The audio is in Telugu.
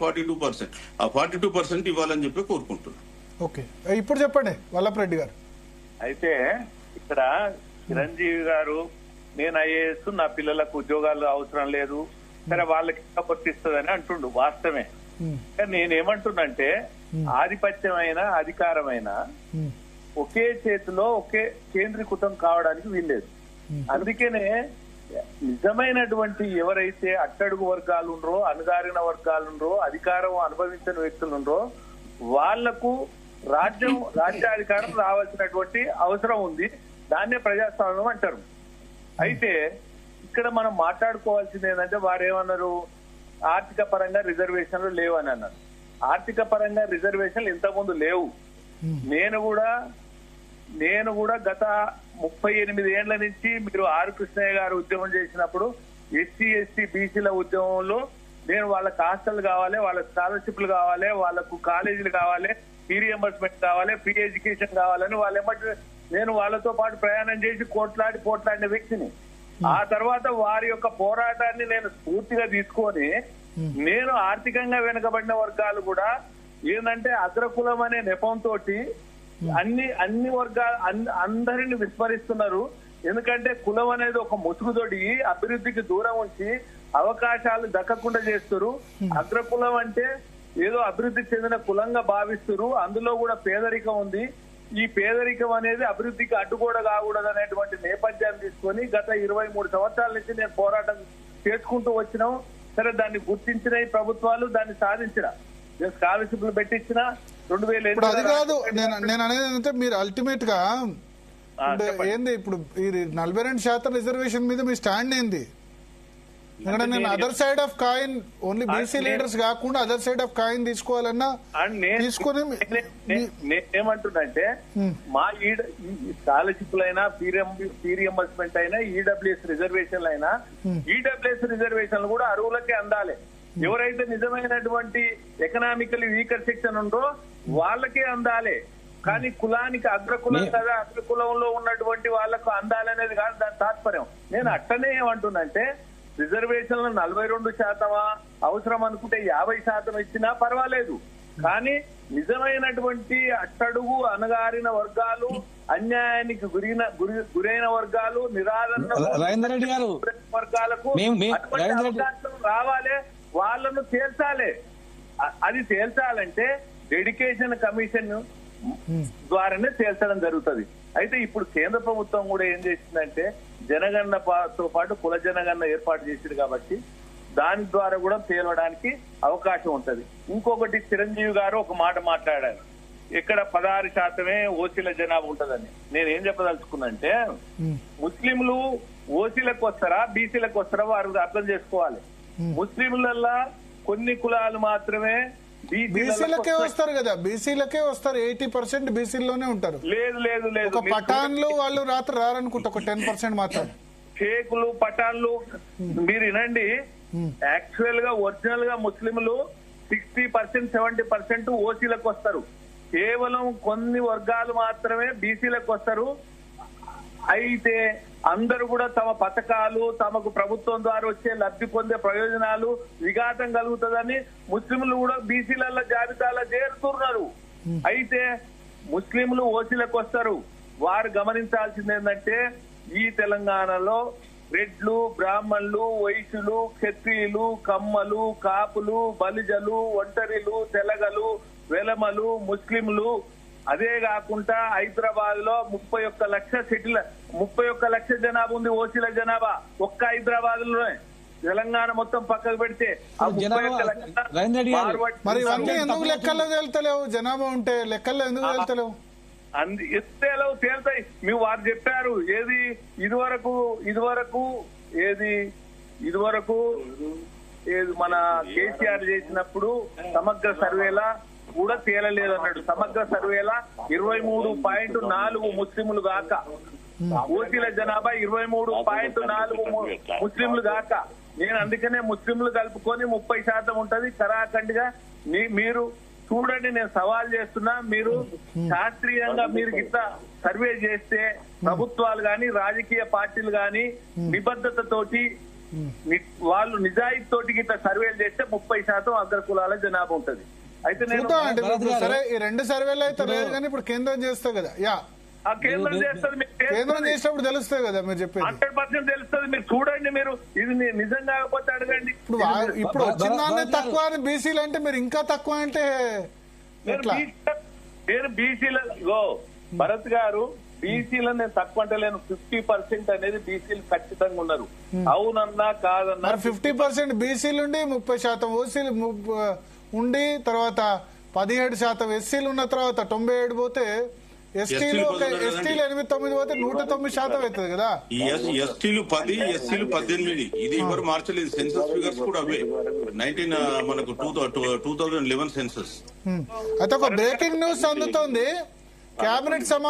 42%. ఆ 42% ఇవ్వాలని చెప్పి కోరుకుంటున్నాను. ఓకే, ఇప్పుడు చెప్పండి వల్లభరెడ్డి గారు. అయితే ఇక్కడ చిరంజీవి గారు నేను ఐఏఎస్, నా పిల్లలకు ఉద్యోగాలు అవసరం లేదు, సరే వాళ్ళకి వర్తిస్తుందని అంటుండు, వాస్తవమే. కానీ నేనేమంటున్నంటే ఆధిపత్యమైన అధికారమైన ఒకే చేతిలో ఒకే కేంద్రీకృతం కావడానికి వీల్లేదు. అందుకనే నిజమైనటువంటి ఎవరైతే అట్టడుగు వర్గాలు ఉండరో, అణగారిన వర్గాలు ఉండరో, అధికారం అనుభవించిన వ్యక్తులు ఉండరో వాళ్లకు రాజ్యాధికారం రావాల్సినటువంటి అవసరం ఉంది. దాన్నే ప్రజాస్వామ్యం అంటారు. అయితే ఇక్కడ మనం మాట్లాడుకోవాల్సింది ఏంటంటే వారు ఏమన్నారు, ఆర్థిక పరంగా రిజర్వేషన్లు లేవని అన్నారు. ఆర్థిక పరంగా రిజర్వేషన్లు ఇంతకుముందు లేవు. నేను కూడా గత 38 ఏళ్ల నుంచి మీరు ఆర్ కృష్ణయ్య గారు ఉద్యమం చేసినప్పుడు ఎస్సీ ఎస్టీ బీసీల ఉద్యమంలో నేను వాళ్ళకి హాస్టల్ కావాలి, వాళ్ళ స్కాలర్షిప్లు కావాలి, వాళ్ళకు కాలేజీలు కావాలి, ఫీ రియంబర్స్మెంట్ కావాలి, ఫ్రీ ఎడ్యుకేషన్ కావాలని నేను వాళ్ళతో పాటు ప్రయాణం చేసి పోట్లాడిన వ్యక్తిని. ఆ తర్వాత వారి యొక్క పోరాటాన్ని నేను స్ఫూర్తిగా తీసుకొని నేను ఆర్థికంగా వెనుకబడిన వర్గాలు కూడా ఏంటంటే అగ్రకులం అనే నెపంతో అన్ని వర్గాలు అందరిని విస్మరిస్తున్నారు. ఎందుకంటే కులం అనేది ఒక ముసుగుదొడి అభివృద్ధికి దూరం ఉంచి అవకాశాలు దక్కకుండా చేస్తారు. అగ్రకులం అంటే ఏదో అభివృద్ధి చెందిన కులంగా భావిస్తారు. అందులో కూడా పేదరికం ఉంది. ఈ పేదరికం అనేది అభివృద్ధికి అడ్డుగోడ కాకూడదు అనేటువంటి నేపథ్యాన్ని తీసుకొని గత 23 సంవత్సరాల నుంచి నేను పోరాటం చేసుకుంటూ వచ్చినాం. సరే, దాన్ని గుర్తించిన ఈ ప్రభుత్వాలు దాన్ని సాధించిన స్కాలర్షిప్లు పెట్టించిన 2000. అది కాదు నేను అనేది ఏంటంటే మీరు అల్టిమేట్ గా ఏంది ఇప్పుడు ఈ 42% రిజర్వేషన్ మీద మీ స్టాండ్ ఏంది? ఎందుకంటే నేను other side of coin only BC leaders కాకుండా అదర్ సైడ్ ఆఫ్ కాయిన్ తీసుకోవాలన్నా తీసుకుని ఏమంటుందంటే మా స్కాలర్షిప్లు అయినా ఫీ రియంబర్స్మెంట్ అయినా ఈడబ్ల్యూఎస్ రిజర్వేషన్లు అయినా ఈడబ్ల్యూఎస్ రిజర్వేషన్లు కూడా అర్హులకే అందాలి. ఎవరైతే నిజమైనటువంటి ఎకనామికల్లీ వీకర్ సెక్షన్ ఉందో వాళ్ళకే అందాలి. కానీ కులానికి అగ్రకులం కదా, అగ్రకులంలో ఉన్నటువంటి వాళ్లకు అందాలనేది కాదు దాని తాత్పర్యం. నేను అట్టనే ఏమంటున్నంటే రిజర్వేషన్లు 42% అవసరం అనుకుంటే 50% ఇచ్చినా పర్వాలేదు. కానీ నిజమైనటువంటి అట్టడుగు అణగారిన వర్గాలు, అన్యాయానికి గురైన వర్గాలు, నిరాదరణ వర్గాలకు అవకాశం రావాలి, వాళ్ళను తేల్చాలి. అది తేల్చాలంటే డెడికేషన్ కమిషన్ ద్వారానే తేల్చడం జరుగుతుంది. అయితే ఇప్పుడు కేంద్ర ప్రభుత్వం కూడా ఏం చేసిందంటే జనగణనతో పాటు కుల జనగణన ఏర్పాటు చేసింది కాబట్టి దాని ద్వారా కూడా తేలడానికి అవకాశం ఉంటది. ఇంకొకటి చిరంజీవి గారు ఒక మాట మాట్లాడారు, ఇక్కడ 16% ఓసీల జనాభా ఉంటదని. నేనేం చెప్పదలుచుకున్నంటే ముస్లింలు ఓసీలకు వస్తారా బీసీలకు వస్తారా వారు అర్థం చేసుకోవాలి. ముస్లింలల్లా కొన్ని కులాలు మాత్రమే బీసీలకే వస్తారు కదా, బీసీలకే వస్తారు. 80% బీసీలోనే ఉంటారు. లేదు పఠాన్లు వాళ్ళు రాత్రి రారనుకుంటా, ఒక 10% మాత్రం. షేకులు పఠాన్లు మీరు వినండి, యాక్చువల్ గా ఒరిజినల్ గా ముస్లింలు 60% 70% ఓసీలకు వస్తారు. కేవలం కొన్ని వర్గాలు మాత్రమే బీసీలకు వస్తారు. అయితే అందరూ కూడా తమ పథకాలు, తమకు ప్రభుత్వం ద్వారా వచ్చే లబ్ధి పొందే ప్రయోజనాలు విఘాతం కలుగుతుందని ముస్లింలు కూడా బీసీల జాబితాలో చేరుతున్నారు. అయితే ముస్లింలు ఓసీలకు వస్తారు. వారు గమనించాల్సింది ఏంటంటే ఈ తెలంగాణలో రెడ్లు, బ్రాహ్మణులు, వైశ్యులు, క్షత్రియులు, కమ్మలు, కాపులు, బలిజలు, ఒంటరిలు, తెలగలు, వెలమలు, ముస్లింలు, అదే కాకుండా హైదరాబాద్ లో 31 లక్ష జనాభా ఉంది. ఓసీల జనాభా ఒక్క హైదరాబాద్ లోనే. తెలంగాణ మొత్తం పక్కకు పెడితే మరి ఇవన్నీ ఎందుకు లెక్కల్లో తేల్తలేవు? జనాభా ఉంటే లెక్కల్లో ఎందుకు తేల్తలేవు? ఎత్తేలో తేల్తాయి. మీరు వారు చెప్పారు ఏది ఇదివరకు మన కేసీఆర్ చేసినప్పుడు సమగ్ర సర్వేలా కూడా తేలలేదు అన్నాడు. సమగ్ర సర్వేలా 23.4 ముస్లింలు గాక ఓసీల జనాభా 23.4 ముస్లింలు గాక. నేను అందుకనే ముస్లింలు కలుపుకొని 30% ఉంటది ఖరాఖండిగా. మీరు చూడండి, నేను సవాల్ చేస్తున్నా. మీరు శాస్త్రీయంగా మీరు గిట్ట సర్వే చేస్తే ప్రభుత్వాలు గాని రాజకీయ పార్టీలు గాని నిబద్ధతతోటి వాళ్ళు నిజాయితీ తోటి ఇట్లా సర్వేలు చేస్తే 30% అగ్ర కులాల జనాభా ఉంటది. అయితే నేను చూద్దాం అంటే ఇప్పుడు సరే ఈ 2 సర్వేలు అయితే లేదు కానీ ఇప్పుడు కేంద్రం చేస్తా కదా యా ఆ కేంద్రం చేస్తుంది, మీకు కేంద్రం చేసినప్పుడు తెలుస్తాయి కదా మీరు చెప్పేది. 100% తెలుస్తుంది. మీరు చూడండి, మీరు ఇది నిజం కాకపోతే అడగండి. ఇప్పుడు వచ్చిన దాన్ని తక్కువ అని బీసీలు అంటే మీరు ఇంకా తక్కువ అంటే ఎట్లా? నేను బీసీలలో భరత్ గారు బీసీలో నేను తక్కువ అంటే లేను. 50% అనేది బీసీలు ఖచ్చితంగా ఉన్నారు. అవునన్నా కాదన్నా 50% బీసీలు ఉండి 30% ఓసీలు ఉండి తర్వాత 17% ఎస్సీలు ఉన్న తర్వాత 97 పోతే ఎస్టీలు 8-9 పోతే 109% అవుతుంది కదా. ఎస్టీలు 10, ఎస్సీలు 18. ఇది ఎవరు మార్చలేదు. సెన్సస్ ఫిగర్స్ కూడా అవే 2011 సెన్సస్. అయితే ఒక బ్రేకింగ్ న్యూస్ అందుతోంది. కేబినెట్ సమావేశం